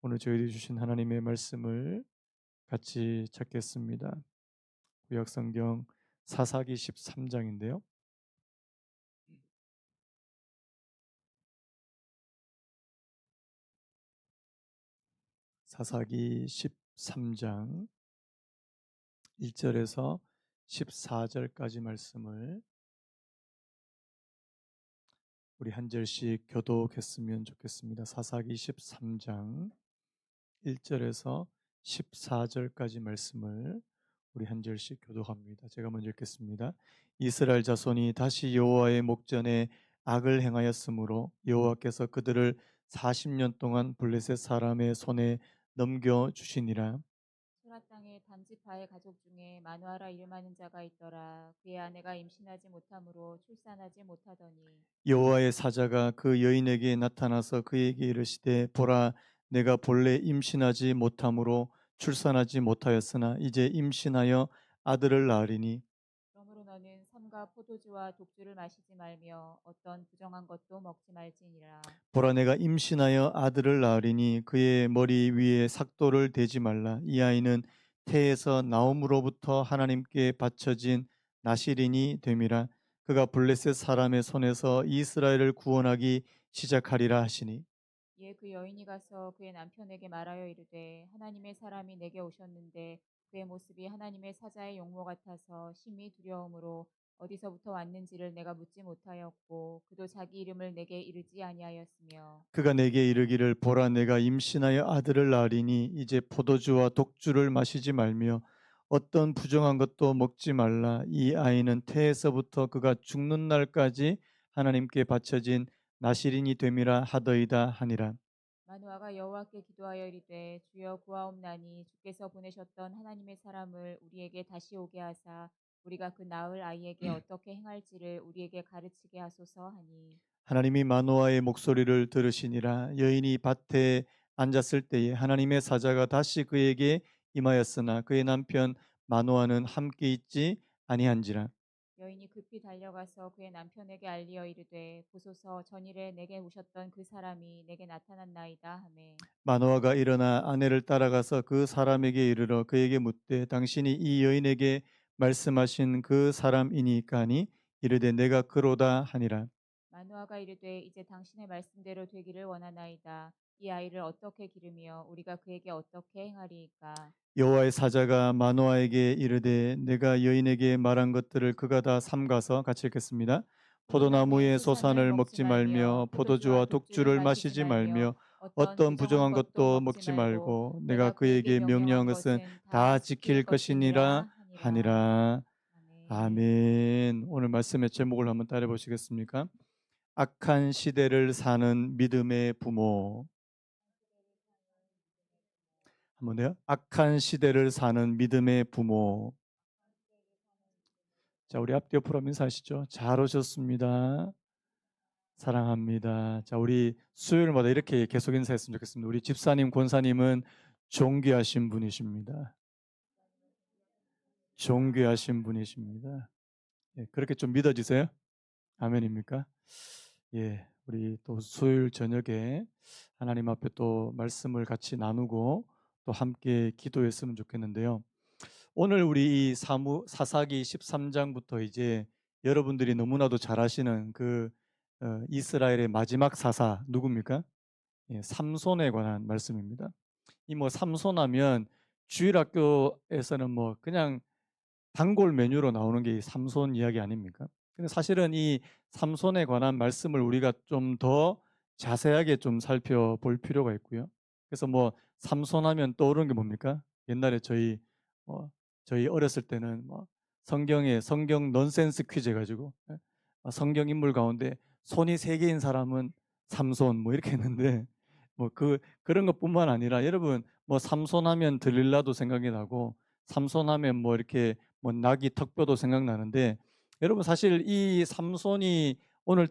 오늘 저희들이 주신 하나님의 말씀을 같이 찾겠습니다. 구약성경 사사기 13장인데요. 사사기 13장 1절에서 14절까지 말씀을 우리 한 절씩 교독했으면 좋겠습니다. 사사기 13장 1절에서 14절까지 말씀을 우리 한 절씩 교독합니다. 제가 먼저 읽겠습니다. 이스라엘 자손이 다시 여호와의 목전에 악을 행하였으므로 여호와께서 그들을 40년 동안 블레셋 사람의 손에 넘겨 주시니라. 소라 땅에 담지파의 가족 중에 마누아라 이름하는 자가 있더라. 그의 아내가 임신하지 못하므로 출산하지 못하더니 여호와의 사자가 그 여인에게 나타나서 그에게 이르시되 보라, 내가 본래 임신하지 못함으로 출산하지 못하였으나 이제 임신하여 아들을 낳으리니 그러므로 너는 삼가 포도주와 독주를 마시지 말며 어떤 부정한 것도 먹지 말지니라. 보라, 내가 임신하여 아들을 낳으리니 그의 머리 위에 삭도를 대지 말라. 이 아이는 태에서 나옴으로부터 하나님께 바쳐진 나실인이 됨이라. 그가 블레셋 사람의 손에서 이스라엘을 구원하기 시작하리라 하시니. 이에 그 여인이 가서 그의 남편에게 말하여 이르되 하나님의 사람이 내게 오셨는데 그의 모습이 하나님의 사자의 용모 같아서 심히 두려움으로 어디서부터 왔는지를 내가 묻지 못하였고 그도 자기 이름을 내게 이르지 아니하였으며 그가 내게 이르기를 보라, 내가 임신하여 아들을 낳으리니 이제 포도주와 독주를 마시지 말며 어떤 부정한 것도 먹지 말라. 이 아이는 태에서부터 그가 죽는 날까지 하나님께 바쳐진 나실인이 됨이라 하더이다 하니라. 마누아가 여호와께 기도하여 이르되 주여 구하옵나니 주께서 보내셨던 하나님의 사람을 우리에게 다시 오게 하사 우리가 그 낳을 아이에게 어떻게 행할지를 우리에게 가르치게 하소서 하니 하나님이 마노아의 목소리를 들으시니라. 여인이 밭에 앉았을 때에 하나님의 사자가 다시 그에게 임하였으나 그의 남편 마노아는 함께 있지 아니한지라. 여인이 급히 달려가서 그의 남편에게 알리어 이르되 보소서 전일에 내게 오셨던 그 사람이 내게 나타났나이다 하매 마노아가 일어나 아내를 따라가서 그 사람에게 이르러 그에게 묻되 당신이 이 여인에게 말씀하신 그 사람이니까 하니 이르되 내가 그로다 하니라. 마누아가 이르되 이제 당신의 말씀대로 되기를 원하나이다 이 아이를 어떻게 기르며 우리가 그에게 어떻게 행하리이까 여호와의 사자가 마노아에게 이르되 내가 여인에게 말한 것들을 그가 다 삼가서 같이 읽겠습니다. 포도나무의 포도나무의 소산을 소산을 먹지 먹지 말며 말며 포도주와 포도주와 독주를 독주를 마시지 마시지 말며 말며 어떤 어떤 부정한 부정한 것도 것도 먹지 먹지 말고 말고 내가 내가 그에게 그에게 명령한 명령한 것은 것은 다 다 지킬 지킬 것이니라 것이니라 하니라. 하니라. 아멘. 아멘. 오늘 말씀의 제목을 한번 따라 보시겠습니까? 악한 시대를 사는 믿음의 부모. 한번 더요. 악한 시대를 사는 믿음의 부모. 자, 우리 앞뒤 옆으로 한번 인사하시죠. 잘 오셨습니다. 사랑합니다. 자, 우리 수요일마다 이렇게 계속 인사했으면 좋겠습니다. 우리 집사님, 권사님은 존귀하신 분이십니다. 존귀하신 분이십니다. 예, 그렇게 좀 믿어지세요? 아멘입니까? 예, 우리 또 수요일 저녁에 하나님 앞에 또 말씀을 같이 나누고 또 함께 기도했으면 좋겠는데요. 오늘 우리 이 사사기 13장부터 이제 여러분들이 너무나도 잘 아시는 그 이스라엘의 마지막 사사 누굽니까? 예, 삼손에 관한 말씀입니다. 이 뭐 삼손하면 주일학교에서는 뭐 그냥 단골 메뉴로 나오는 게 이 삼손 이야기 아닙니까? 근데 사실은 이 삼손에 관한 말씀을 우리가 좀 더 자세하게 좀 살펴볼 필요가 있고요. 그래서 뭐 삼손하면 떠오르는 게 뭡니까? 옛날에 어, 저희 어렸을 때는 뭐 성경에 성경 넌센스 퀴즈 해가지고 성경 인물 가운데 손이 세 개인 사람은 삼손 뭐 이렇게 했는데 뭐 그런 것뿐만 아니라 여러분 뭐 삼손하면 들릴라도 생각이 나고 삼손하면 뭐 이렇게 뭐 낙이 턱뼈도 생각나는데 여러분 사실 이 삼손이 오늘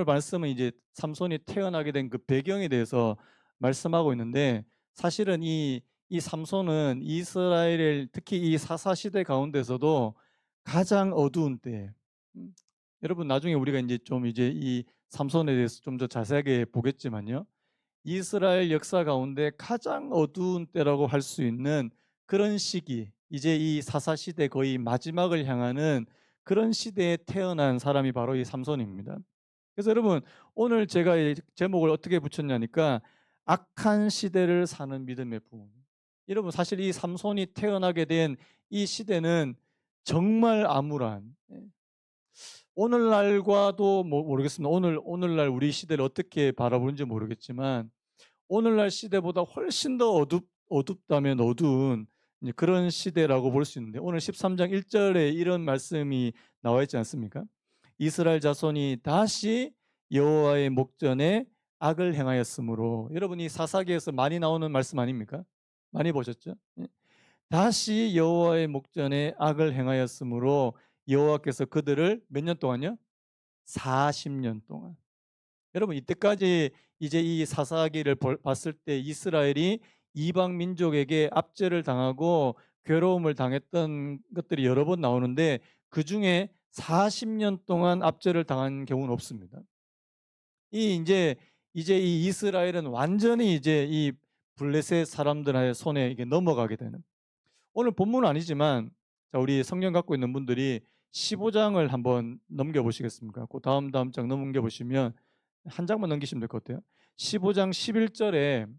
말씀은 이제 삼손이 태어나게 된 그 배경에 대해서 말씀하고 있는데 사실은 이 삼손은 이스라엘 특히 이 사사 시대 가운데서도 가장 어두운 때 음, 여러분 나중에 우리가 이제 좀 이제 이 삼손에 대해서 좀 더 자세하게 보겠지만요. 이스라엘 역사 가운데 가장 어두운 때라고 할 수 있는 그런 시기, 이제 이 사사시대 거의 마지막을 향하는 그런 시대에 태어난 사람이 바로 이 삼손입니다. 그래서 여러분, 오늘 제가 이 제목을 어떻게 붙였냐니까 악한 시대를 사는 믿음의 부모. 여러분, 사실 이 삼손이 태어나게 된 이 시대는 정말 암울한, 오늘날과도 모르겠습니다. 오늘날 우리 시대를 어떻게 바라보는지 모르겠지만 오늘날 시대보다 훨씬 더 어둡다면 어두운 이제 그런 시대라고 볼 수 있는데, 오늘 13장 1절에 이런 말씀이 나와 있지 않습니까? 이스라엘 자손이 다시 여호와의 목전에 악을 행하였으므로. 여러분, 이 사사기에서 많이 나오는 말씀 아닙니까? 많이 보셨죠? 예. 다시 여호와의 목전에 악을 행하였으므로 여호와께서 그들을 몇 년 동안요? 40년 동안. 여러분, 이때까지 이제 이 사사기를 봤을 때 이스라엘이 이방 민족에게 압제를 당하고 괴로움을 당했던 것들이 여러 번 나오는데, 그중에 40년 동안 압제를 당한 경우는 없습니다. 이 이제 이 이스라엘은 완전히 이제 이 블레셋 사람들의 손에 이게 넘어가게 되는. 오늘 본문은 아니지만, 자, 우리 성경 갖고 있는 분들이 15장을 한번 넘겨 보시겠습니까? 그 다음 장 넘겨 보시면 한 장만 넘기시면 될 것 같아요. 15장 11절에,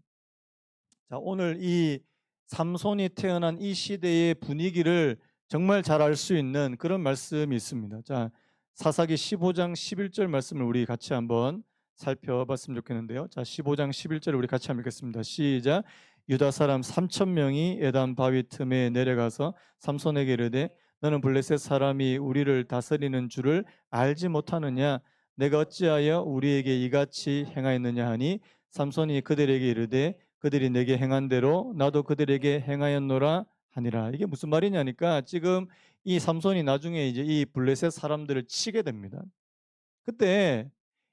자, 오늘 이 삼손이 태어난 이 시대의 분위기를 정말 잘 알 수 있는 그런 말씀이 있습니다. 자, 사사기 15장 11절 말씀을 우리 같이 한번 살펴봤으면 좋겠는데요. 자, 15장 11절을 우리 같이 한번 읽겠습니다. 시작. 유다 사람 3천 명이 에단 바위 틈에 내려가서 삼손에게 이르되 너는 블레셋 사람이 우리를 다스리는 줄을 알지 못하느냐? 내가 어찌하여 우리에게 이같이 행하였느냐 하니 삼손이 그들에게 이르되 그들이 내게 행한 대로 나도 그들에게 행하였노라 하니라. 이게 무슨 말이냐니까, 지금 이 삼손이 나중에 이제 이 블레셋 사람들을 치게 됩니다. 그때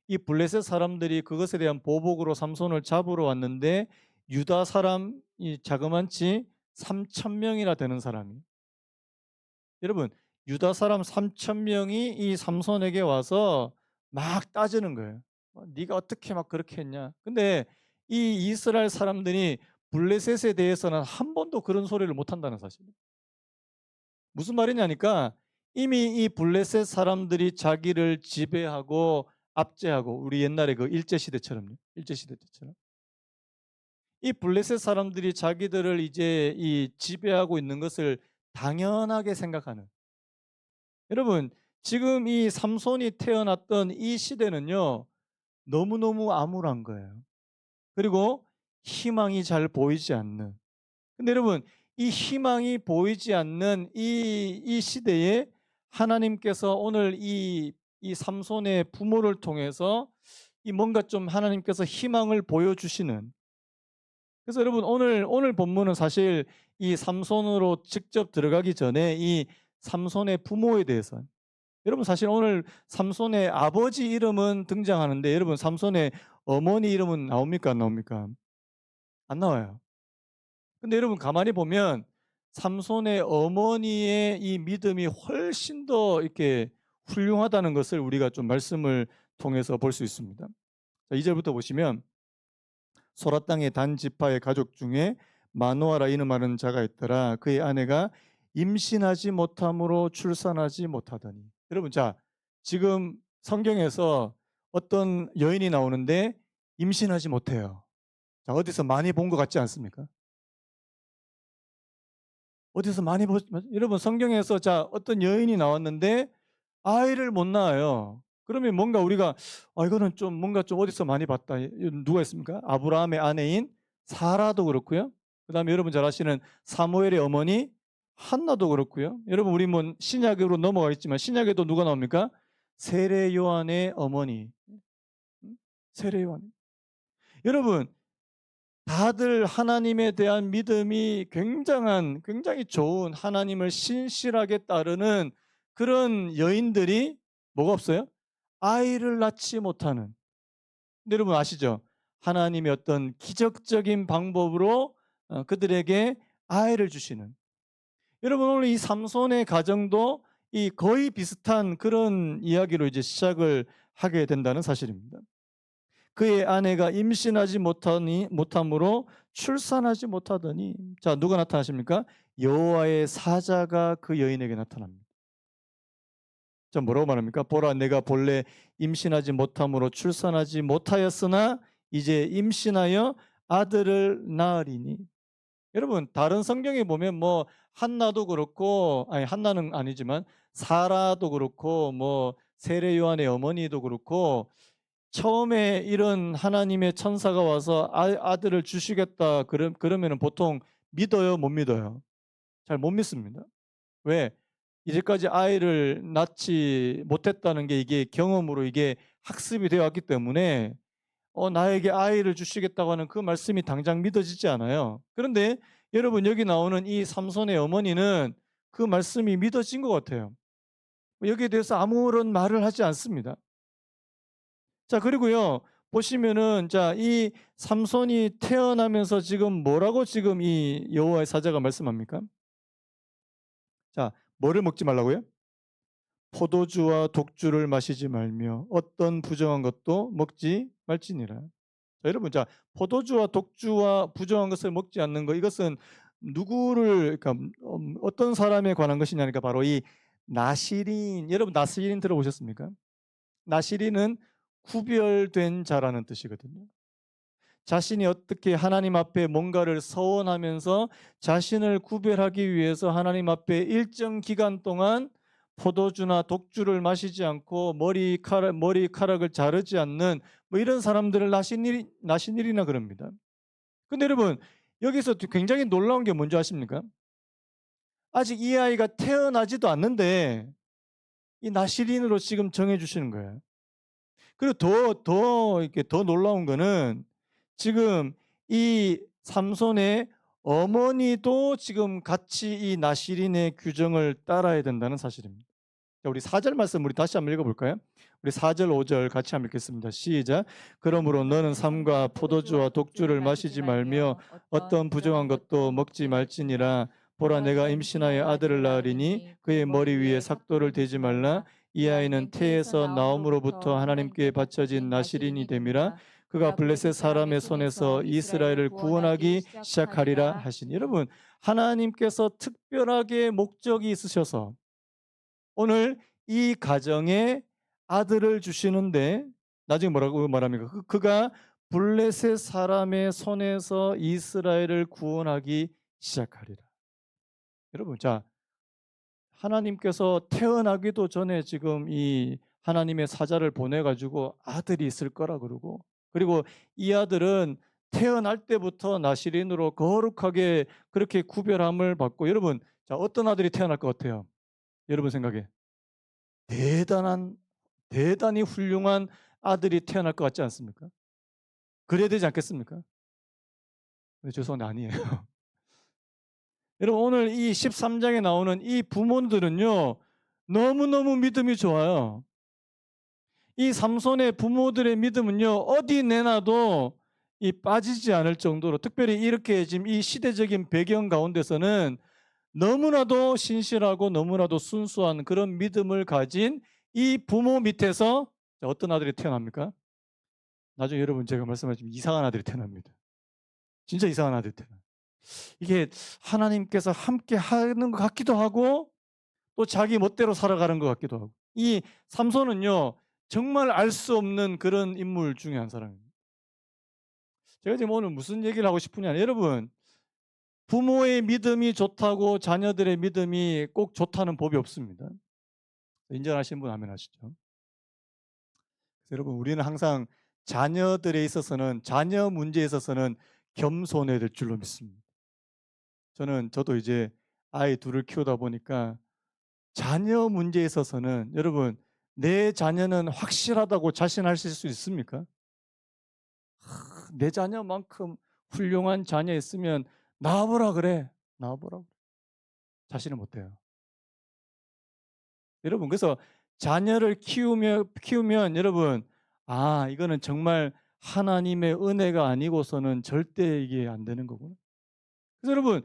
이 블레셋 사람들이 그것에 대한 보복으로 삼손을 잡으러 왔는데, 유다 사람 이 자그만치 3천 명이나 되는 사람이, 여러분, 유다 사람 3천 명이 이 삼손에게 와서 막 따지는 거예요. 네가 어떻게 막 그렇게 했냐. 근데 이 이스라엘 사람들이 블레셋에 대해서는 한 번도 그런 소리를 못 한다는 사실. 무슨 말이냐니까, 이미 이 블레셋 사람들이 자기를 지배하고 압제하고, 우리 옛날에 그 일제 시대처럼요. 일제 시대 때처럼. 이 블레셋 사람들이 자기들을 이제 이 지배하고 있는 것을 당연하게 생각하는. 여러분, 지금 이 삼손이 태어났던 이 시대는요, 너무너무 암울한 거예요. 그리고 희망이 잘 보이지 않는. 근데 여러분, 이 희망이 보이지 않는 이 시대에 하나님께서 오늘 이 삼손의 부모를 통해서 이 뭔가 좀 하나님께서 희망을 보여주시는. 그래서 여러분, 오늘 본문은 사실 이 삼손으로 직접 들어가기 전에 이 삼손의 부모에 대해서, 여러분, 사실 오늘 삼손의 아버지 이름은 등장하는데, 여러분, 삼손의 어머니 이름은 나옵니까 안 나옵니까? 안 나와요. 근데 여러분, 가만히 보면 삼손의 어머니의 이 믿음이 훨씬 더 이렇게 훌륭하다는 것을 우리가 좀 말씀을 통해서 볼 수 있습니다. 자, 2절부터 보시면, 소라 땅의 단 지파의 가족 중에 마노아라 이름하는 자가 있더라. 그의 아내가 임신하지 못함으로 출산하지 못하더니. 여러분, 자, 지금 성경에서 어떤 여인이 나오는데 임신하지 못해요. 자, 어디서 많이 본 것 같지 않습니까? 어디서 많이 여러분, 성경에서 자, 어떤 여인이 나왔는데 아이를 못 낳아요. 그러면 뭔가 우리가 이거는 좀 뭔가 좀 어디서 많이 봤다. 누가 있습니까? 아브라함의 아내인 사라도 그렇고요. 그다음에 여러분 잘 아시는 사무엘의 어머니 한나도 그렇고요. 여러분, 우리 뭐 신약으로 넘어가 있지만 신약에도 누가 나옵니까? 세례 요한의 어머니. 세례 요한. 여러분, 다들 하나님에 대한 믿음이 굉장히 좋은, 하나님을 신실하게 따르는 그런 여인들이 뭐가 없어요? 아이를 낳지 못하는. 근데 여러분 아시죠? 하나님의 어떤 기적적인 방법으로 그들에게 아이를 주시는. 여러분, 오늘 이 삼손의 가정도 이 거의 비슷한 그런 이야기로 이제 시작을 하게 된다는 사실입니다. 그의 아내가 임신하지 못함으로 출산하지 못하더니 자 누가 나타나십니까? 여호와의 사자가 그 여인에게 나타납니다. 자 뭐라고 말합니까? 보라 내가 본래 임신하지 못함으로 출산하지 못하였으나 이제 임신하여 아들을 낳으리니. 여러분 다른 성경에 보면 뭐 한나도 그렇고 아니 한나는 아니지만 사라도 그렇고 뭐 세례 요한의 어머니도 그렇고 처음에 이런 하나님의 천사가 와서 아들을 주시겠다 그러면은 보통 믿어요, 못 믿어요? 잘 못 믿습니다. 왜? 이제까지 아이를 낳지 못했다는 게 이게 경험으로 이게 학습이 되어 왔기 때문에 나에게 아이를 주시겠다고 하는 그 말씀이 당장 믿어지지 않아요. 그런데 여러분 여기 나오는 이 삼손의 어머니는 그 말씀이 믿어진 것 같아요. 여기에 대해서 아무런 말을 하지 않습니다. 자, 그리고요. 보시면은 자, 이 삼손이 태어나면서 지금 뭐라고 지금 이 여호와의 사자가 말씀합니까? 자, 뭐를 먹지 말라고요? 포도주와 독주를 마시지 말며 어떤 부정한 것도 먹지 말지니라. 자, 여러분, 자, 포도주와 독주와 부정한 것을 먹지 않는 것, 이것은 누구를, 그러니까 어떤 사람에 관한 것이냐니까 바로 이 나시린, 여러분 나시린 들어보셨습니까? 나시린은 구별된 자라는 뜻이거든요. 자신이 어떻게 하나님 앞에 뭔가를 서원하면서 자신을 구별하기 위해서 하나님 앞에 일정 기간 동안 포도주나 독주를 마시지 않고 머리카락을 자르지 않는 뭐 이런 사람들을 나신일이나 그럽니다. 근데 여러분 여기서 굉장히 놀라운 게 뭔지 아십니까? 아직 이 아이가 태어나지도 않는데 이 나시린으로 지금 정해 주시는 거예요. 그리고 이렇게 더 놀라운 거는 지금 이 삼손의 어머니도 지금 같이 이 나시린의 규정을 따라야 된다는 사실입니다. 자, 우리 4절 말씀 우리 다시 한번 읽어볼까요? 우리 4절 5절 같이 한번 읽겠습니다. 시작. 그러므로 너는 삼과 포도주와 독주를 마시지 말며 어떤 부정한 것도 먹지 말지니라. 보라 내가 임신하여 아들을 낳으리니 그의 머리 위에 삭도를 대지 말라. 이 아이는 태에서 나옴으로부터 하나님께 바쳐진 나시린이 됨이라. 그가 블레셋 사람의 손에서 이스라엘을 구원하기 시작하리라 하시니. 여러분 하나님께서 특별하게 목적이 있으셔서 오늘 이 가정에 아들을 주시는데 나중에 뭐라고 말합니까? 그가 블레셋 사람의 손에서 이스라엘을 구원하기 시작하리라. 여러분 자 하나님께서 태어나기도 전에 지금 이 하나님의 사자를 보내가지고 아들이 있을 거라 그러고 그리고 이 아들은 태어날 때부터 나시린으로 거룩하게 그렇게 구별함을 받고 여러분 자 어떤 아들이 태어날 것 같아요? 여러분 생각에 대단히 훌륭한 아들이 태어날 것 같지 않습니까? 그래야 되지 않겠습니까? 네, 죄송한데 아니에요. 여러분 오늘 이 13장에 나오는 이 부모들은요. 너무너무 믿음이 좋아요. 이 삼손의 부모들의 믿음은요. 어디 내놔도 이 빠지지 않을 정도로 특별히 이렇게 지금 이 시대적인 배경 가운데서는 너무나도 신실하고 너무나도 순수한 그런 믿음을 가진 이 부모 밑에서 어떤 아들이 태어납니까? 나중에 여러분 제가 말씀하신 이상한 아들이 태어납니다. 진짜 이상한 아들이 태어나요. 이게 하나님께서 함께 하는 것 같기도 하고 또 자기 멋대로 살아가는 것 같기도 하고 이 삼손은요 정말 알 수 없는 그런 인물 중에 한 사람입니다. 제가 지금 오늘 무슨 얘기를 하고 싶으냐 여러분 부모의 믿음이 좋다고 자녀들의 믿음이 꼭 좋다는 법이 없습니다. 인정하시는 분 아멘 하시죠. 그래서 여러분 우리는 항상 자녀들에 있어서는 자녀 문제에 있어서는 겸손해야 될 줄로 믿습니다. 저도 이제 아이 둘을 키우다 보니까 자녀 문제에 있어서는 여러분 내 자녀는 확실하다고 자신하실 수 있습니까? 내 자녀만큼 훌륭한 자녀 있으면 낳아보라 그래. 낳아보라고. 자신은 못해요. 여러분 그래서 자녀를 키우면 여러분 이거는 정말 하나님의 은혜가 아니고서는 절대 이게 안 되는 거구나. 그래서 여러분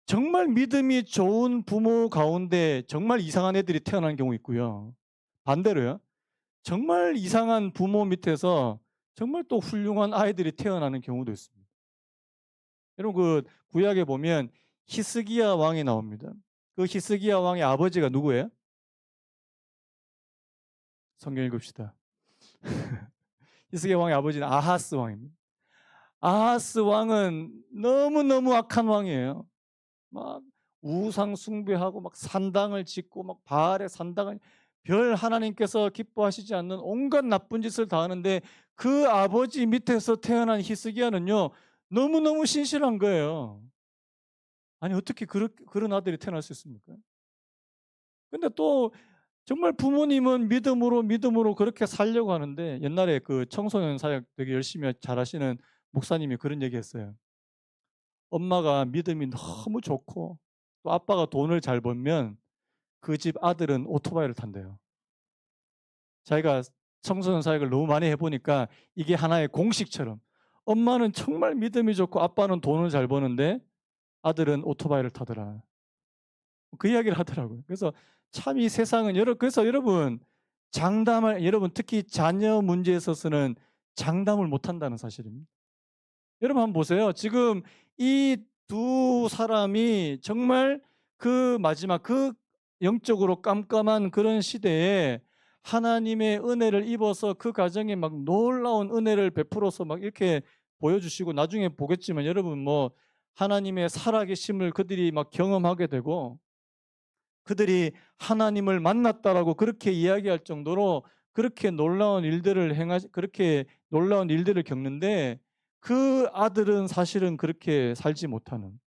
정말 믿음이 좋은 부모 가운데 정말 이상한 애들이 태어나는 경우 있고요. 반대로요. 정말 이상한 부모 밑에서 정말 또 훌륭한 아이들이 태어나는 경우도 있습니다. 여러분 그 구약에 보면 히스기야 왕이 나옵니다. 그 히스기야 왕의 아버지가 누구예요? 성경 읽읍시다. 히스기야 왕의 아버지는 아하스 왕입니다. 아하스 왕은 너무너무 악한 왕이에요. 막 우상 숭배하고 막 산당을 짓고 막 바알의 산당을 별 하나님께서 기뻐하시지 않는 온갖 나쁜 짓을 다 하는데 그 아버지 밑에서 태어난 히스기야는요 너무너무 신실한 거예요. 아니 어떻게 그런 아들이 태어날 수 있습니까? 근데 또 정말 부모님은 믿음으로 그렇게 살려고 하는데 옛날에 그 청소년 사역 되게 열심히 잘하시는 목사님이 그런 얘기했어요. 엄마가 믿음이 너무 좋고 또 아빠가 돈을 잘 벌면 그 집 아들은 오토바이를 탄대요. 자기가 청소년 사역을 너무 많이 해보니까 이게 하나의 공식처럼 엄마는 정말 믿음이 좋고 아빠는 돈을 잘 버는데 아들은 오토바이를 타더라. 그 이야기를 하더라고요. 그래서 참 이 세상은 그래서 여러분 여러분 특히 자녀 문제에 있어서는 장담을 못 한다는 사실입니다. 여러분 한번 보세요. 지금 이 두 사람이 정말 그 마지막 그 영적으로 깜깜한 그런 시대에 하나님의 은혜를 입어서 그 가정에 막 놀라운 은혜를 베풀어서 막 이렇게 보여주시고 나중에 보겠지만 여러분 뭐 하나님의 살아계심을 그들이 막 경험하게 되고 그들이 하나님을 만났다라고 그렇게 이야기할 정도로 그렇게 놀라운 일들을 겪는데 그 아들은 사실은 그렇게 살지 못하는.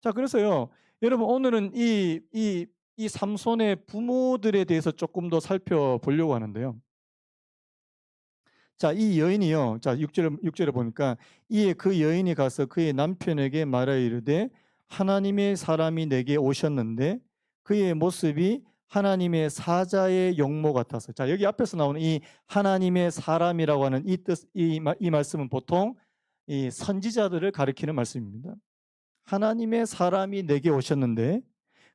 자, 그래서요. 여러분 오늘은 이 삼손의 부모들에 대해서 조금 더 살펴보려고 하는데요. 자, 이 여인이요. 자, 6절에 보니까 이에 그 여인이 가서 그의 남편에게 말하여 이르되 하나님의 사람이 내게 오셨는데 그의 모습이 하나님의 사자의 용모 같아서. 자, 여기 앞에서 나오는 이 하나님의 사람이라고 하는 이 말씀은 보통 이 선지자들을 가리키는 말씀입니다. 하나님의 사람이 내게 오셨는데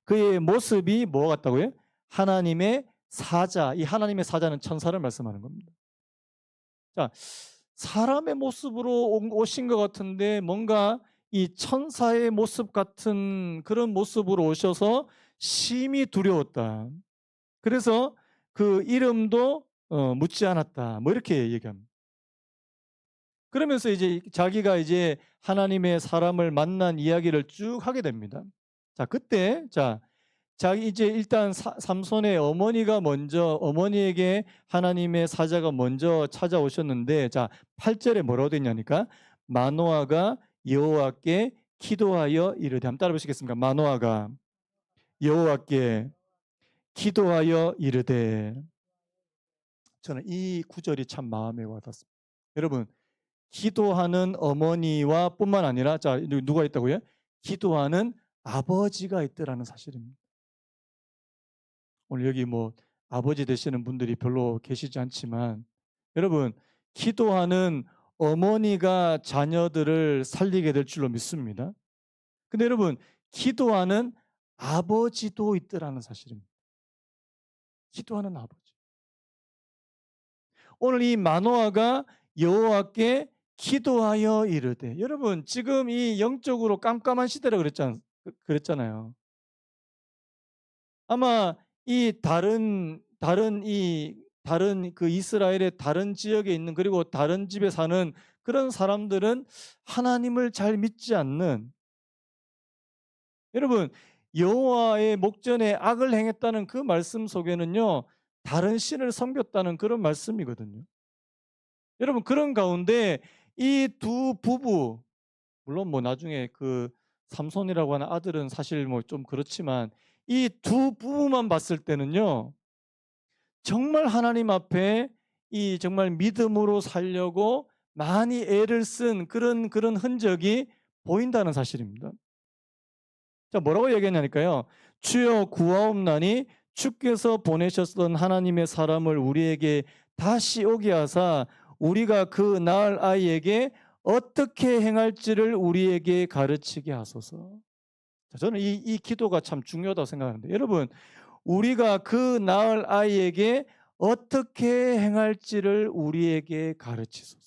그의 모습이 뭐 같다고요? 하나님의 사자. 이 하나님의 사자는 천사를 말씀하는 겁니다. 자, 사람의 모습으로 오신 것 같은데 뭔가 이 천사의 모습 같은 그런 모습으로 오셔서 심히 두려웠다. 그래서 그 이름도 묻지 않았다. 뭐 이렇게 얘기합니다. 그러면서 이제 자기가 이제 하나님의 사람을 만난 이야기를 쭉 하게 됩니다. 자, 그때 자기 이제 일단 삼손의 어머니에게 하나님의 사자가 먼저 찾아오셨는데 자 8절에 뭐라고 되어 있냐니까 마노아가 여호와께 기도하여 이르되 한번 따라 보시겠습니까? 마노아가 여호와께 기도하여 이르되 저는 이 구절이 참 마음에 와닿습니다. 여러분 기도하는 어머니와 뿐만 아니라 자 누가 있다고요? 기도하는 아버지가 있더라는 사실입니다. 오늘 여기 뭐 아버지 되시는 분들이 별로 계시지 않지만 여러분 기도하는 어머니가 자녀들을 살리게 될 줄로 믿습니다. 근데 여러분 기도하는 아버지도 있더라는 사실입니다. 기도하는 아버지. 오늘 이 마노아가 여호와께 기도하여 이르되 여러분 지금 이 영적으로 깜깜한 시대라 그랬잖아요. 아마 이 다른 그 이스라엘의 다른 지역에 있는 그리고 다른 집에 사는 그런 사람들은 하나님을 잘 믿지 않는 여러분 여호와의 목전에 악을 행했다는 그 말씀 속에는요. 다른 신을 섬겼다는 그런 말씀이거든요. 여러분 그런 가운데 이 두 부부 물론 뭐 나중에 그 삼손이라고 하는 아들은 사실 뭐 좀 그렇지만 이 두 부부만 봤을 때는요. 정말 하나님 앞에 이 정말 믿음으로 살려고 많이 애를 쓴 그런 흔적이 보인다는 사실입니다. 자, 뭐라고 얘기했냐니까요. 주여 구하옵나니 주께서 보내셨던 하나님의 사람을 우리에게 다시 오게 하사 우리가 그 낳을 아이에게 어떻게 행할지를 우리에게 가르치게 하소서. 자, 저는 이 기도가 참 중요하다고 생각하는데 여러분 우리가 그 낳을 아이에게 어떻게 행할지를 우리에게 가르치소서.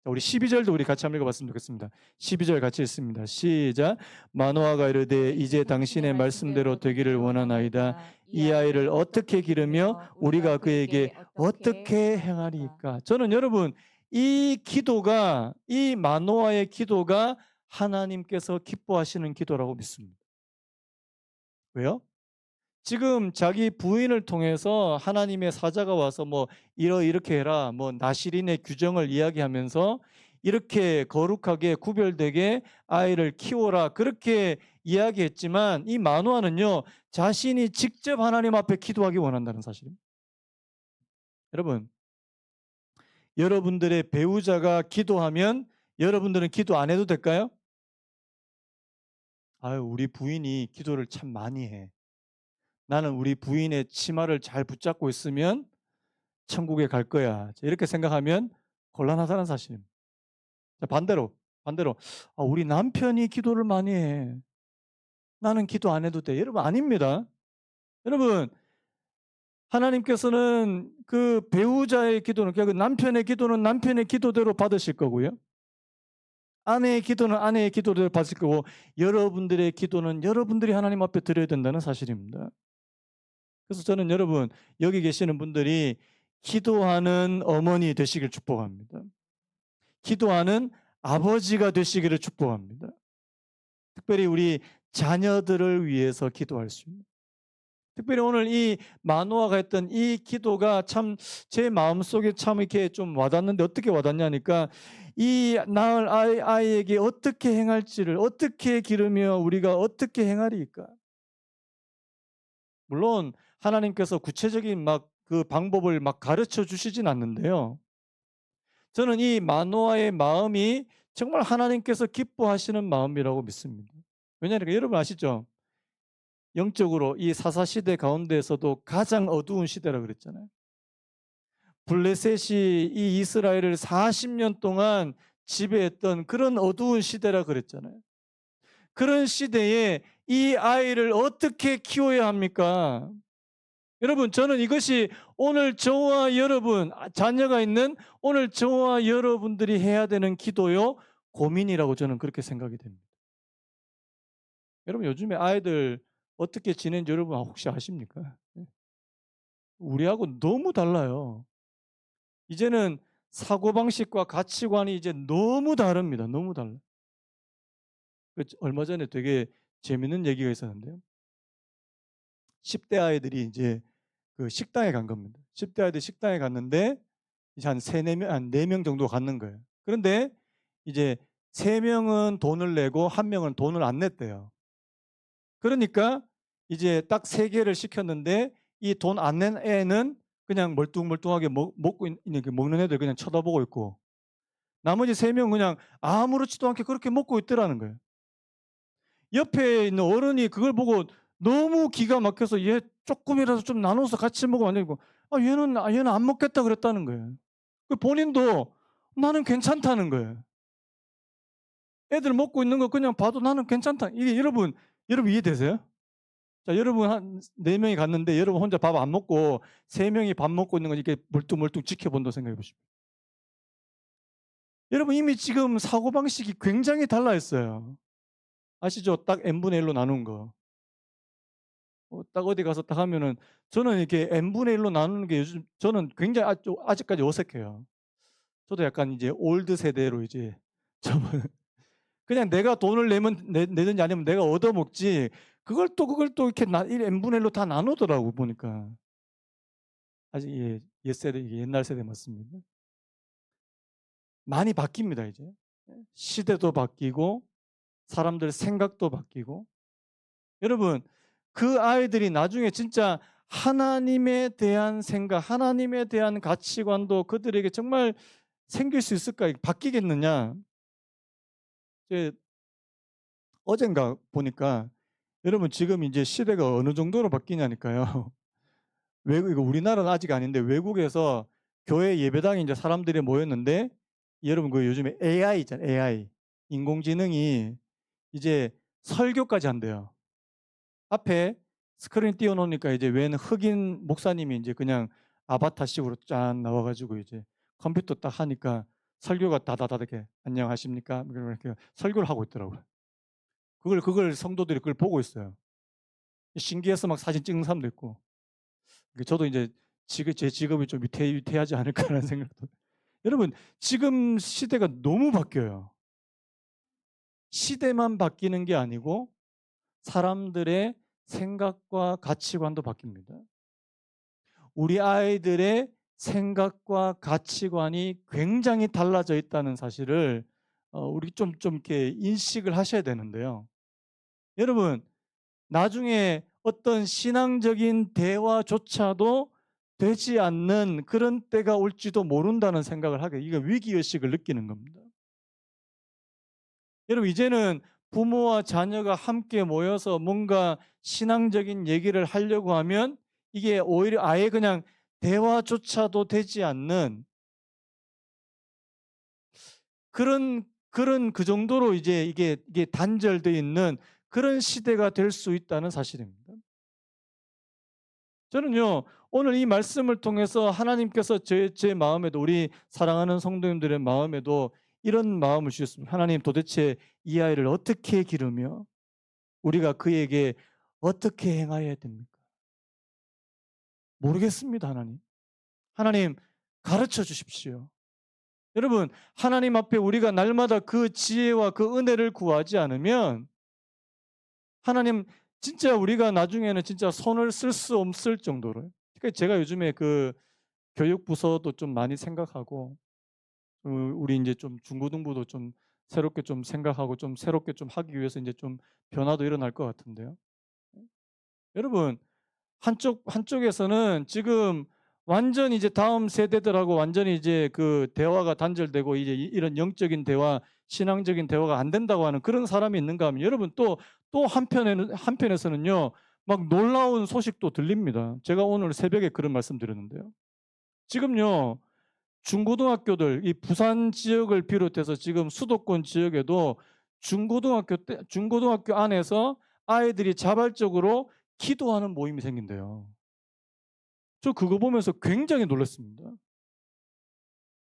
우리 12절도 우리 같이 한번 읽어봤으면 좋겠습니다. 12절 같이 읽습니다. 시작. 마노아가 이르되 이제 당신의 말씀대로 되기를 원하나이다. 이 아이를 어떻게 기르며 우리가 그에게 어떻게 행하리까? 저는 여러분 이 기도가, 이 마노아의 기도가 하나님께서 기뻐하시는 기도라고 믿습니다. 왜요? 지금 자기 부인을 통해서 하나님의 사자가 와서 뭐 이렇게 해라, 뭐 나실인의 규정을 이야기하면서 이렇게 거룩하게 구별되게 아이를 키워라, 그렇게 이야기했지만 이 마노아는요 자신이 직접 하나님 앞에 기도하기 원한다는 사실입니다. 여러분, 여러분들의 배우자가 기도하면 여러분들은 기도 안 해도 될까요? 아유, 우리 부인이 기도를 참 많이 해. 나는 우리 부인의 치마를 잘 붙잡고 있으면 천국에 갈 거야. 이렇게 생각하면 곤란하다는 사실입니다. 반대로 우리 남편이 기도를 많이 해. 나는 기도 안 해도 돼. 여러분, 아닙니다. 여러분, 하나님께서는 그 배우자의 기도는, 그 남편의 기도는 남편의 기도대로 받으실 거고요. 아내의 기도는 아내의 기도대로 받으실 거고, 여러분들의 기도는 여러분들이 하나님 앞에 드려야 된다는 사실입니다. 그래서 저는 여러분, 여기 계시는 분들이 기도하는 어머니 되시길 축복합니다. 기도하는 아버지가 되시기를 축복합니다. 특별히 우리 자녀들을 위해서 기도할 수 있는, 특별히 오늘 이 마노아가 했던 이 기도가 참 제 마음속에 참 이렇게 좀 와닿는데, 어떻게 와닿냐니까 이 낳을 아이에게 어떻게 행할지를, 어떻게 기르며 우리가 어떻게 행하리까. 물론 하나님께서 구체적인 막 그 방법을 막 가르쳐 주시진 않는데요. 저는 이 마노아의 마음이 정말 하나님께서 기뻐하시는 마음이라고 믿습니다. 왜냐하니까 여러분 아시죠? 영적으로 이 사사시대 가운데에서도 가장 어두운 시대라고 그랬잖아요. 블레셋이 이 이스라엘을 40년 동안 지배했던 그런 어두운 시대라 그랬잖아요. 그런 시대에 이 아이를 어떻게 키워야 합니까? 여러분, 저는 이것이 오늘 저와 여러분, 자녀가 있는 오늘 저와 여러분들이 해야 되는 기도요, 고민이라고 저는 그렇게 생각이 됩니다. 여러분, 요즘에 아이들 어떻게 지내는지 여러분 혹시 아십니까? 우리하고 너무 달라요. 이제는 사고방식과 가치관이 이제 너무 다릅니다. 너무 달라요. 얼마 전에 되게 재밌는 얘기가 있었는데요. 10대 아이들이 이제 그 식당에 간 겁니다. 10대 아이들이 식당에 갔는데 이제 한 3-4명, 한 4명 정도 갔는 거예요. 그런데 이제 3명은 돈을 내고 1명은 돈을 안 냈대요. 그러니까 이제 딱 3개를 시켰는데 이 돈 안 낸 애는 그냥 멀뚱멀뚱하게 먹는 애들 그냥 쳐다보고 있고, 나머지 3명은 그냥 아무렇지도 않게 그렇게 먹고 있더라는 거예요. 옆에 있는 어른이 그걸 보고 너무 기가 막혀서 얘 조금이라도 좀 나눠서 같이 먹으면 안 되고, 얘는 안 먹겠다 그랬다는 거예요. 그 본인도 나는 괜찮다는 거예요. 애들 먹고 있는 거 그냥 봐도 나는 괜찮다. 이게 여러분 이해되세요? 자, 여러분 한 4명이 갔는데 여러분 혼자 밥 안 먹고 3명이 밥 먹고 있는 거 이렇게 멀뚱멀뚱 지켜본다고 생각해 보십시오. 여러분 이미 지금 사고방식이 굉장히 달라 있어요. 아시죠? 딱 n분의 1로 나눈 거. 딱 어디 가서 딱 하면은, 저는 이렇게 n분의 1로 나누는 게 요즘 저는 굉장히 아직까지 어색해요. 저도 약간 이제 올드 세대로 이제 저는 그냥 내가 돈을 내면 내든지 아니면 내가 얻어먹지, 그걸 또 이렇게 n분의 1로 다 나누더라고 보니까. 아직 옛세대, 옛날 세대 맞습니다. 많이 바뀝니다 이제. 시대도 바뀌고 사람들 생각도 바뀌고. 여러분, 그 아이들이 나중에 진짜 하나님에 대한 생각, 하나님에 대한 가치관도 그들에게 정말 생길 수 있을까? 바뀌겠느냐? 이제 어젠가 보니까, 여러분 지금 이제 시대가 어느 정도로 바뀌냐니까요. 이거 우리나라는 아직 아닌데 외국에서 교회 예배당에 이제 사람들이 모였는데, 여러분 그 요즘에 AI 있잖아요. AI. 인공지능이 이제 설교까지 한대요. 앞에 스크린 띄워 놓으니까 이제 웬 흑인 목사님이 이제 그냥 아바타식으로 짠 나와 가지고 이제 컴퓨터 딱 하니까 설교가 다다다닥 이렇게 "안녕하십니까?" 뭐 이렇게 설교를 하고 있더라고요. 그걸 성도들이 그걸 보고 있어요. 신기해서 막 사진 찍는 사람도 있고. 저도 이제 제 직업이 좀 위태하지 않을까라는 생각도. 여러분, 지금 시대가 너무 바뀌어요. 시대만 바뀌는 게 아니고 사람들의 생각과 가치관도 바뀝니다. 우리 아이들의 생각과 가치관이 굉장히 달라져 있다는 사실을 우리 좀 이렇게 인식을 하셔야 되는데요. 여러분, 나중에 어떤 신앙적인 대화조차도 되지 않는 그런 때가 올지도 모른다는 생각을 하게, 이게 위기의식을 느끼는 겁니다. 여러분, 이제는 부모와 자녀가 함께 모여서 뭔가 신앙적인 얘기를 하려고 하면 이게 오히려 아예 그냥 대화조차도 되지 않는 그런 그 정도로 이제 이게 단절되어 있는 그런 시대가 될 수 있다는 사실입니다. 저는요, 오늘 이 말씀을 통해서 하나님께서 제 마음에도, 우리 사랑하는 성도님들의 마음에도 이런 마음을 주셨습니다. 하나님, 도대체 이 아이를 어떻게 기르며 우리가 그에게 어떻게 행하여야 됩니까? 모르겠습니다, 하나님. 하나님, 가르쳐 주십시오. 여러분, 하나님 앞에 우리가 날마다 그 지혜와 그 은혜를 구하지 않으면 하나님, 진짜 우리가 나중에는 진짜 손을 쓸 수 없을 정도로. 그러니까 제가 요즘에 그 교육 부서도 좀 많이 생각하고, 우리 이제 좀 중고등부도 좀 새롭게 좀 생각하고 좀 새롭게 좀 하기 위해서 이제 좀 변화도 일어날 것 같은데요. 여러분, 한쪽에서는 지금 완전히 이제 다음 세대들하고 완전히 이제 그 대화가 단절되고 이제 이런 영적인 대화, 신앙적인 대화가 안 된다고 하는 그런 사람이 있는가 하면, 여러분, 또 한편에서는요, 막 놀라운 소식도 들립니다. 제가 오늘 새벽에 그런 말씀 드렸는데요. 지금요, 중고등학교들, 이 부산 지역을 비롯해서 지금 수도권 지역에도 중고등학교 안에서 아이들이 자발적으로 기도하는 모임이 생긴대요. 저 그거 보면서 굉장히 놀랐습니다.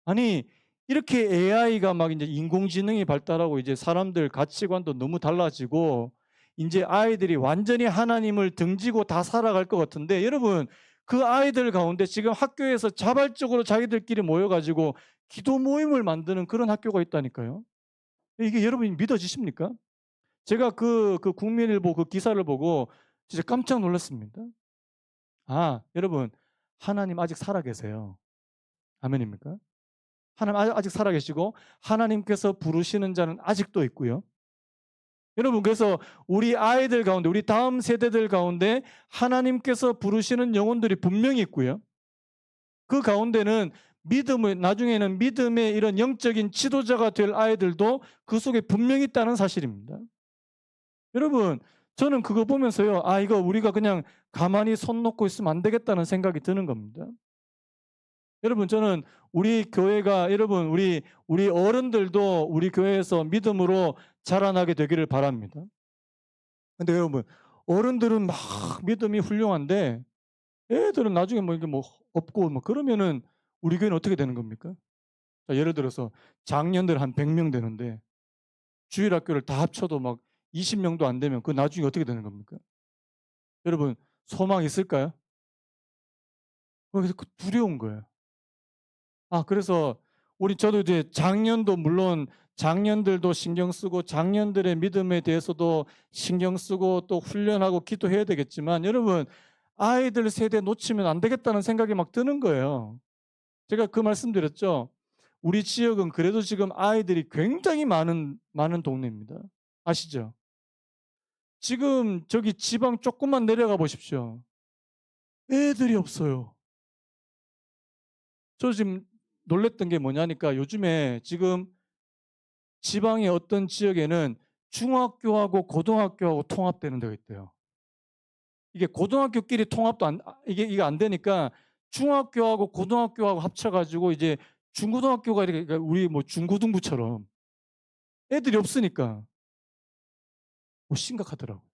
아니, 이렇게 AI가 막 이제 인공지능이 발달하고 이제 사람들 가치관도 너무 달라지고 이제 아이들이 완전히 하나님을 등지고 다 살아갈 것 같은데, 여러분, 그 아이들 가운데 지금 학교에서 자발적으로 자기들끼리 모여가지고 기도 모임을 만드는 그런 학교가 있다니까요. 이게 여러분이 믿어지십니까? 제가 그 국민일보 그 기사를 보고 진짜 깜짝 놀랐습니다. 아, 여러분, 하나님 아직 살아계세요. 아멘입니까? 하나님 아직 살아계시고 하나님께서 부르시는 자는 아직도 있고요. 여러분, 그래서 우리 아이들 가운데, 우리 다음 세대들 가운데 하나님께서 부르시는 영혼들이 분명히 있고요. 그 가운데는 나중에는 믿음의 이런 영적인 지도자가 될 아이들도 그 속에 분명히 있다는 사실입니다. 여러분, 저는 그거 보면서요, 아, 이거 우리가 그냥 가만히 손 놓고 있으면 안 되겠다는 생각이 드는 겁니다. 여러분, 저는 우리 교회가, 여러분, 우리 어른들도 우리 교회에서 믿음으로 자라나게 되기를 바랍니다. 근데 여러분, 어른들은 막 믿음이 훌륭한데 애들은 나중에 뭐 이게 뭐 없고 뭐 그러면은 우리 교회는 어떻게 되는 겁니까? 자, 예를 들어서 장년들 한 100명 되는데 주일 학교를 다 합쳐도 막 20명도 안 되면 그 나중에 어떻게 되는 겁니까? 여러분, 소망 있을까요? 그래서 두려운 거예요. 아, 그래서 저도 이제 작년도 물론 장년들도 신경 쓰고 장년들의 믿음에 대해서도 신경 쓰고 또 훈련하고 기도해야 되겠지만, 여러분, 아이들 세대 놓치면 안 되겠다는 생각이 막 드는 거예요. 제가 그 말씀드렸죠. 우리 지역은 그래도 지금 아이들이 굉장히 많은 동네입니다. 아시죠? 지금 저기 지방 조금만 내려가 보십시오. 애들이 없어요. 저 지금 놀랬던 게 뭐냐니까, 요즘에 지금 지방의 어떤 지역에는 중학교하고 고등학교하고 통합되는 데가 있대요. 이게 고등학교끼리 통합도 이게 안 되니까 중학교하고 고등학교하고 합쳐 가지고 이제 중고등학교가 이렇게, 그러니까 우리 뭐 중고등부처럼 애들이 없으니까 심각하더라고요.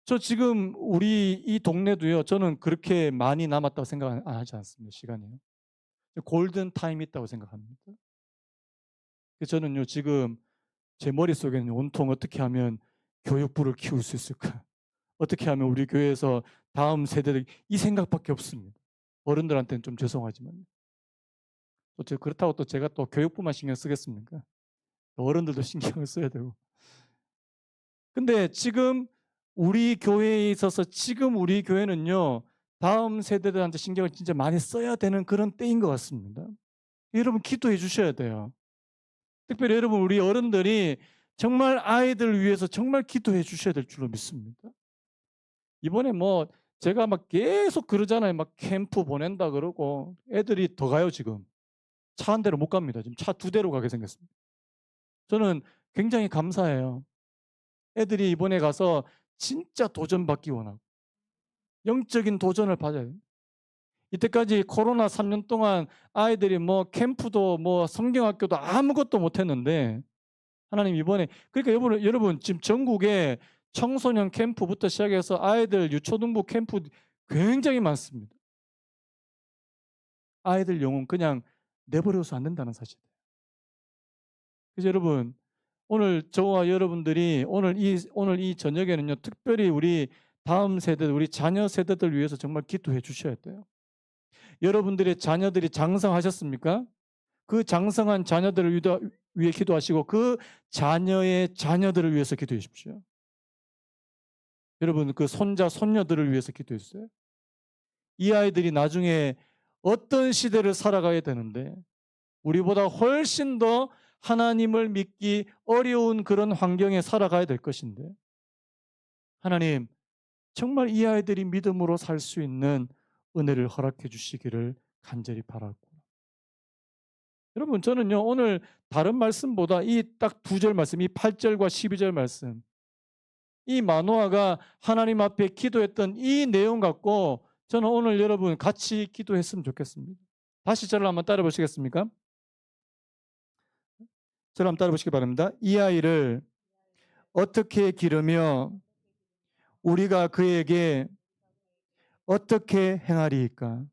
저 지금 우리 이 동네도요. 저는 그렇게 많이 남았다고 생각 안 하지 않습니다. 시간이요. 골든 타임이 있다고 생각합니다. 그래서 저는요 지금 제 머릿속에는 온통 어떻게 하면 교육부를 키울 수 있을까? 어떻게 하면 우리 교회에서 다음 세대들 이 생각밖에 없습니다. 어른들한테는 좀 죄송하지만. 또 그렇다고 또 제가 또 교육부만 신경 쓰겠습니까? 어른들도 신경을 써야 되고. 근데 지금 우리 교회에 있어서 지금 우리 교회는요. 다음 세대들한테 신경을 진짜 많이 써야 되는 그런 때인 것 같습니다. 여러분 기도해 주셔야 돼요. 특별히 여러분 우리 어른들이 정말 아이들 위해서 정말 기도해 주셔야 될 줄로 믿습니다. 이번에 뭐 제가 막 계속 그러잖아요. 막 캠프 보낸다 그러고 애들이 더 가요 지금. 차 한 대로 못 갑니다. 지금 차 두 대로 가게 생겼습니다. 저는 굉장히 감사해요. 애들이 이번에 가서 진짜 도전받기 원하고 영적인 도전을 받아요. 이때까지 코로나 3년 동안 아이들이 뭐 캠프도 뭐 성경학교도 아무것도 못 했는데 하나님 이번에 그러니까 여러분 지금 전국에 청소년 캠프부터 시작해서 아이들 유초등부 캠프 굉장히 많습니다. 아이들 영혼 그냥 내버려서 안 된다는 사실. 그래서 여러분 오늘 저와 여러분들이 오늘 이 저녁에는요. 특별히 우리 다음 세대 우리 자녀 세대들 위해서 정말 기도해 주셔야 돼요. 여러분들의 자녀들이 장성하셨습니까? 그 장성한 자녀들을 위해 기도하시고 그 자녀의 자녀들을 위해서 기도해 주십시오. 여러분 그 손자 손녀들을 위해서 기도해 주세요. 이 아이들이 나중에 어떤 시대를 살아가야 되는데 우리보다 훨씬 더 하나님을 믿기 어려운 그런 환경에 살아가야 될 것인데 하나님 정말 이 아이들이 믿음으로 살 수 있는 은혜를 허락해 주시기를 간절히 바라고 여러분 저는요 오늘 다른 말씀보다 이 딱 두 절 말씀 이 8절과 12절 말씀 이 마노아가 하나님 앞에 기도했던 이 내용 갖고 저는 오늘 여러분 같이 기도했으면 좋겠습니다. 다시 저를 한번 따라 보시겠습니까? 저를 한번 따라 보시기 바랍니다. 이 아이를 어떻게 기르며 우리가 그에게 어떻게 행하리이까?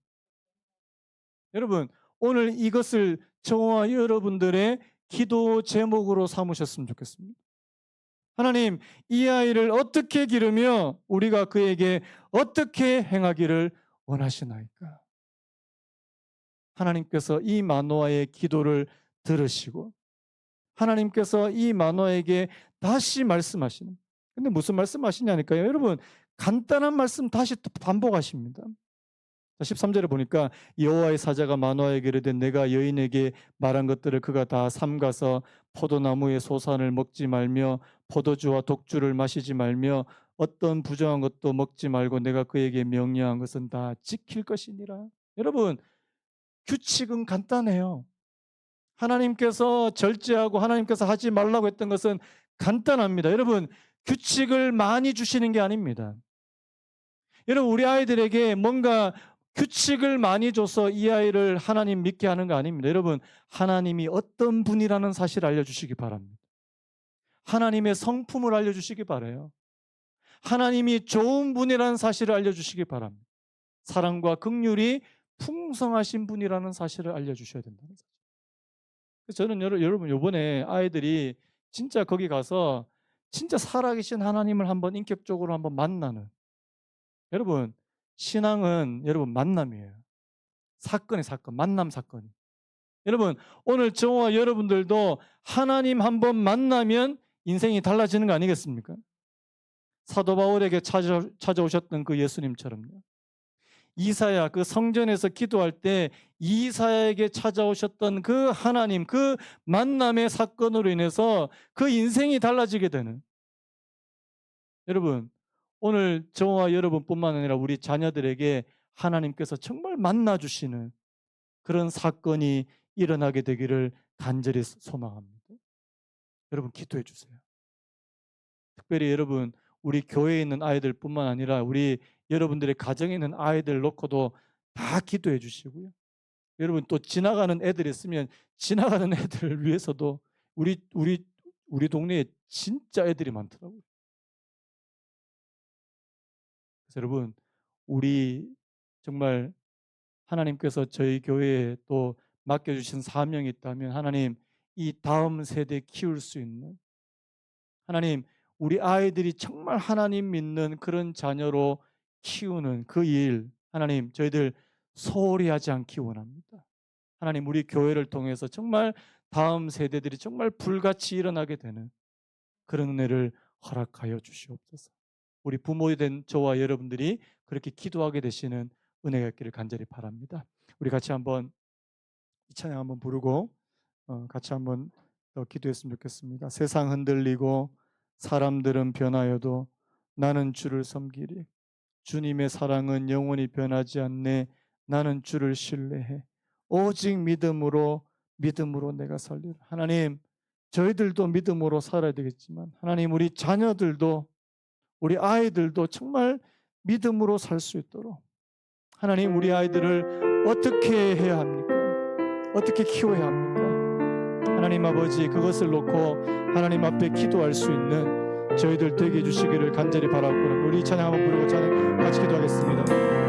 여러분 오늘 이것을 저와 여러분들의 기도 제목으로 삼으셨으면 좋겠습니다. 하나님 이 아이를 어떻게 기르며 우리가 그에게 어떻게 행하기를 원하시나이까? 하나님께서 이 마노아의 기도를 들으시고 하나님께서 이 마노아에게 다시 말씀하시는 근데 무슨 말씀하시냐니까요. 여러분 간단한 말씀 다시 또 반복하십니다. 13절에 보니까 여호와의 사자가 마노아에게 이르되 내가 여인에게 말한 것들을 그가 다 삼가서 포도나무의 소산을 먹지 말며 포도주와 독주를 마시지 말며 어떤 부정한 것도 먹지 말고 내가 그에게 명령한 것은 다 지킬 것이니라. 여러분 규칙은 간단해요. 하나님께서 절제하고 하나님께서 하지 말라고 했던 것은 간단합니다. 여러분 규칙을 많이 주시는 게 아닙니다. 여러분 우리 아이들에게 뭔가 규칙을 많이 줘서 이 아이를 하나님 믿게 하는 거 아닙니다. 여러분 하나님이 어떤 분이라는 사실을 알려주시기 바랍니다. 하나님의 성품을 알려주시기 바라요. 하나님이 좋은 분이라는 사실을 알려주시기 바랍니다. 사랑과 긍휼이 풍성하신 분이라는 사실을 알려주셔야 된다는 사실. 그래서 저는 여러분 이번에 아이들이 진짜 거기 가서 진짜 살아계신 하나님을 한번 인격적으로 한번 만나는 여러분 신앙은 여러분 만남이에요. 사건이 사건, 만남 사건이. 여러분 오늘 저와 여러분들도 하나님 한번 만나면 인생이 달라지는 거 아니겠습니까? 사도 바울에게 찾아오셨던 그 예수님처럼요. 이사야 그 성전에서 기도할 때 이사야에게 찾아오셨던 그 하나님 그 만남의 사건으로 인해서 그 인생이 달라지게 되는 여러분 오늘 저와 여러분뿐만 아니라 우리 자녀들에게 하나님께서 정말 만나 주시는 그런 사건이 일어나게 되기를 간절히 소망합니다. 여러분 기도해 주세요. 특별히 여러분 우리 교회에 있는 아이들뿐만 아니라 우리 여러분들의 가정에 있는 아이들 놓고도 다 기도해 주시고요. 여러분 또 지나가는 애들 있으면 지나가는 애들을 위해서도 우리 동네에 진짜 애들이 많더라고요. 그래서 여러분, 우리 정말 하나님께서 저희 교회에 또 맡겨주신 사명이 있다면, 하나님, 이 다음 세대 키울 수 있는, 하나님, 우리 아이들이 정말 하나님 믿는 그런 자녀로 키우는 그 일, 하나님, 저희들 소홀히 하지 않기 원합니다. 하나님, 우리 교회를 통해서 정말 다음 세대들이 정말 불같이 일어나게 되는 그런 은혜를 허락하여 주시옵소서. 우리 부모 된 저와 여러분들이 그렇게 기도하게 되시는 은혜가 있기를 간절히 바랍니다. 우리 같이 한번 이 찬양 한번 부르고 같이 한번 더 기도했으면 좋겠습니다. 세상 흔들리고 사람들은 변하여도 나는 주를 섬기리. 주님의 사랑은 영원히 변하지 않네. 나는 주를 신뢰해. 오직 믿음으로 내가 살리라. 하나님, 저희들도 믿음으로 살아야 되겠지만, 하나님, 우리 자녀들도, 우리 아이들도 정말 믿음으로 살 수 있도록, 하나님, 우리 아이들을 어떻게 해야 합니까? 어떻게 키워야 합니까? 하나님 아버지, 그것을 놓고 하나님 앞에 기도할 수 있는 저희들 되게 해주시기를 간절히 바라고, 우리 찬양 한번 부르고 찬양 같이 기도하겠습니다.